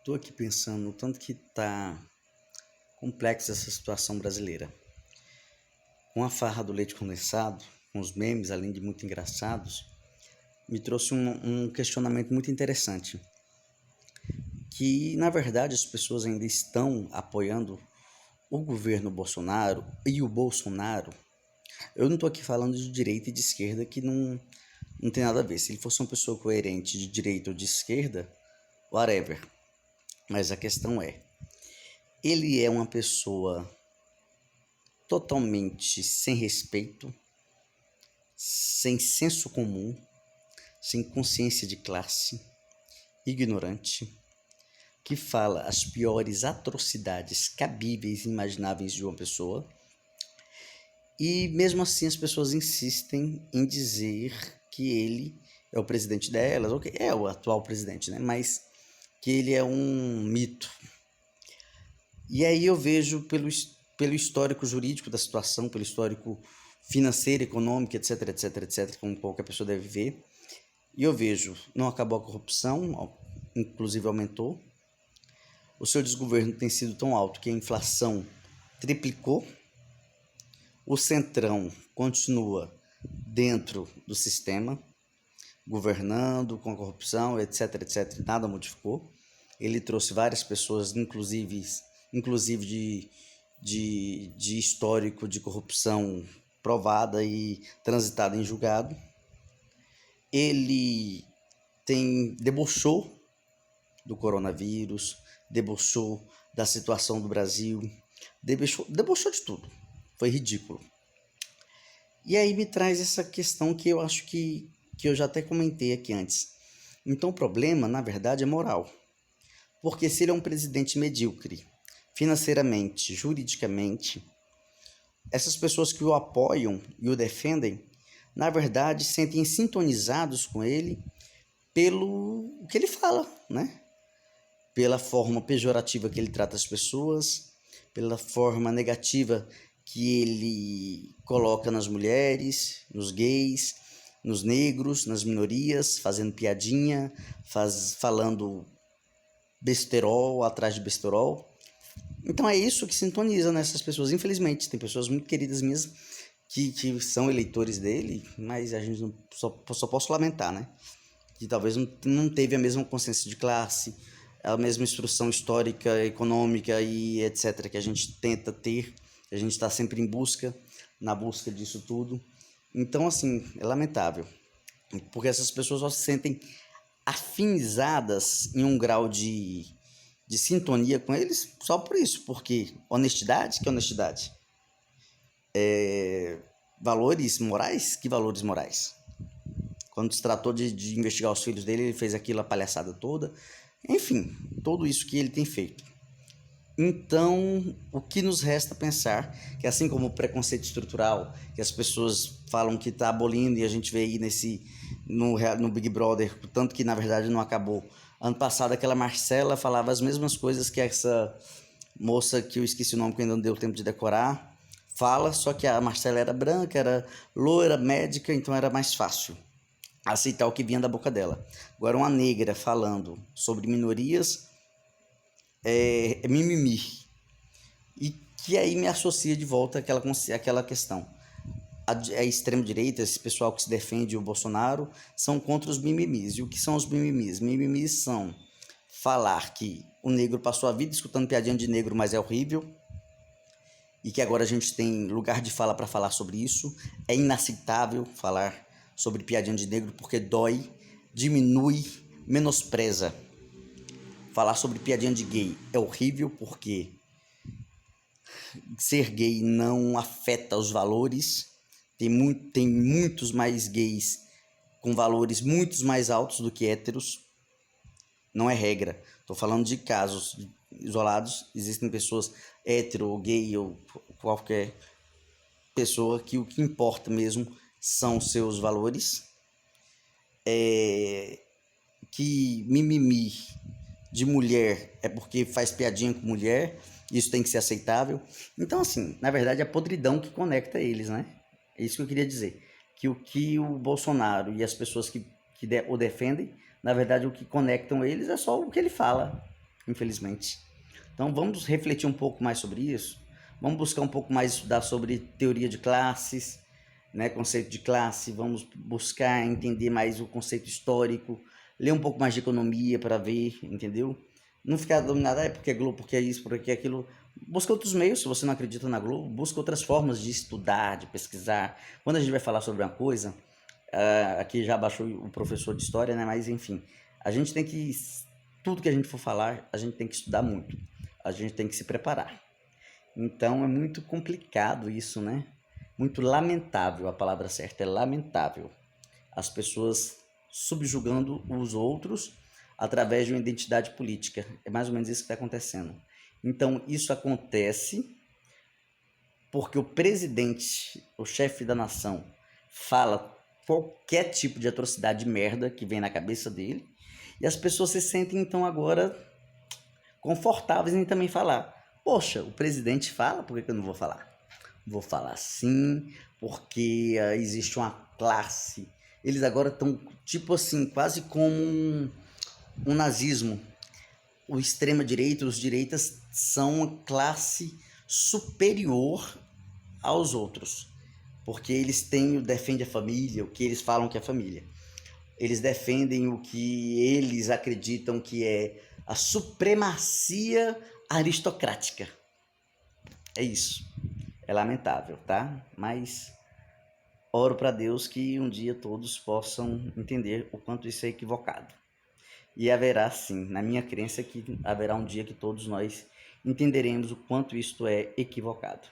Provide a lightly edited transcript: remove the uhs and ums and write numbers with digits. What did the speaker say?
Tô aqui pensando o tanto que tá complexa essa situação brasileira. Com a farra do leite condensado, com os memes, além de muito engraçados, me trouxe um questionamento muito interessante. Que, na verdade, as pessoas ainda estão apoiando o governo Bolsonaro e o Bolsonaro. Eu não tô aqui falando de direita e de esquerda, que não tem nada a ver. Se ele fosse uma pessoa coerente de direita ou de esquerda, whatever. Mas a questão é, ele é uma pessoa totalmente sem respeito, sem senso comum, sem consciência de classe, ignorante, que fala as piores atrocidades cabíveis e imagináveis de uma pessoa. E mesmo assim as pessoas insistem em dizer que ele é o presidente delas, ou que é o atual presidente, né? Mas que ele é um mito. E aí eu vejo pelo histórico jurídico da situação, pelo histórico financeiro, econômico, etc, etc, etc, como qualquer pessoa deve ver. E eu vejo, não acabou a corrupção, inclusive aumentou. O seu desgoverno tem sido tão alto que a inflação triplicou. O Centrão continua dentro do sistema, governando com a corrupção, etc, etc, nada modificou. Ele trouxe várias pessoas, inclusive de histórico de corrupção provada e transitada em julgado. Ele debochou do coronavírus, debochou da situação do Brasil, debochou de tudo. Foi ridículo. E aí me traz essa questão que eu acho que eu já até comentei aqui antes. Então o problema, na verdade, é moral. Porque se ele é um presidente medíocre, financeiramente, juridicamente, essas pessoas que o apoiam e o defendem, na verdade, sentem sintonizados com ele pelo que ele fala, né? Pela forma pejorativa que ele trata as pessoas, pela forma negativa que ele coloca nas mulheres, nos gays, nos negros, nas minorias, fazendo piadinha, falando besterol atrás de besterol. Então é isso que sintoniza nessas pessoas. Infelizmente, tem pessoas muito queridas minhas que são eleitores dele, mas a gente só posso lamentar, né? Que talvez não teve a mesma consciência de classe, a mesma instrução histórica, econômica e etc. que a gente tenta ter, que a gente está sempre na busca disso tudo. Então, assim, é lamentável, porque essas pessoas só se sentem afinizadas em um grau de sintonia com eles só por isso, porque honestidade, que honestidade? Valores morais? Que valores morais? Quando se tratou de investigar os filhos dele, ele fez aquilo, a palhaçada toda. Enfim, tudo isso que ele tem feito. Então, o que nos resta pensar que assim como o preconceito estrutural, que as pessoas falam que está abolindo e a gente vê aí no Big Brother, tanto que na verdade não acabou. Ano passado aquela Marcela falava as mesmas coisas que essa moça que eu esqueci o nome, que ainda não deu tempo de decorar, fala, só que a Marcela era branca, era loira, médica, então era mais fácil aceitar o que vinha da boca dela. Agora uma negra falando sobre minorias é mimimi. E que aí me associa de volta àquela questão. A extrema-direita, esse pessoal que se defende o Bolsonaro, são contra os mimimis. E o que são os mimimis? Mimimis são falar que o negro passou a vida escutando piadinha de negro, mas é horrível, e que agora a gente tem lugar de fala para falar sobre isso. É inaceitável falar sobre piadinha de negro porque dói, diminui, menospreza. Falar sobre piadinha de gay é horrível porque ser gay não afeta os valores. Tem muitos mais gays com valores muito mais altos do que héteros. Não é regra. Estou falando de casos isolados. Existem pessoas hétero ou gay ou qualquer pessoa que o que importa mesmo são seus valores. Que mimimi de mulher é porque faz piadinha com mulher, isso tem que ser aceitável. Então, assim, na verdade é a podridão que conecta eles, né? É isso que eu queria dizer. Que o que o Bolsonaro e as pessoas que o defendem, na verdade o que conectam eles é só o que ele fala. infelizmente. Então vamos refletir um pouco mais sobre isso. Vamos buscar um pouco mais estudar sobre teoria de classes, né, conceito de classe. Vamos buscar entender mais o conceito histórico, ler um pouco mais de economia para ver, entendeu? Não ficar dominado, porque é Globo, porque é isso, porque é aquilo. Busca outros meios, se você não acredita na Globo, busca outras formas de estudar, de pesquisar. Quando a gente vai falar sobre uma coisa, aqui já baixou o professor de história, né? Mas enfim, a gente tem que, tudo que a gente for falar, a gente tem que estudar muito, a gente tem que se preparar. Então é muito complicado isso, né? Muito lamentável, a palavra certa é lamentável. As pessoas subjugando os outros através de uma identidade política. É mais ou menos isso que está acontecendo. Então isso acontece porque o presidente, o chefe da nação, fala qualquer tipo de atrocidade de merda que vem na cabeça dele, e as pessoas se sentem então agora confortáveis em também falar. Poxa, o presidente fala, por que eu não vou falar? Vou falar sim, porque existe uma classe. Eles agora estão tipo assim, quase como um nazismo. O extrema-direita, os direitas são uma classe superior aos outros, porque eles defendem a família, o que eles falam que é família. Eles defendem o que eles acreditam que é a supremacia aristocrática. É isso. É lamentável, tá? Mas oro para Deus que um dia todos possam entender o quanto isso é equivocado. E haverá sim, na minha crença, que haverá um dia que todos nós entenderemos o quanto isto é equivocado.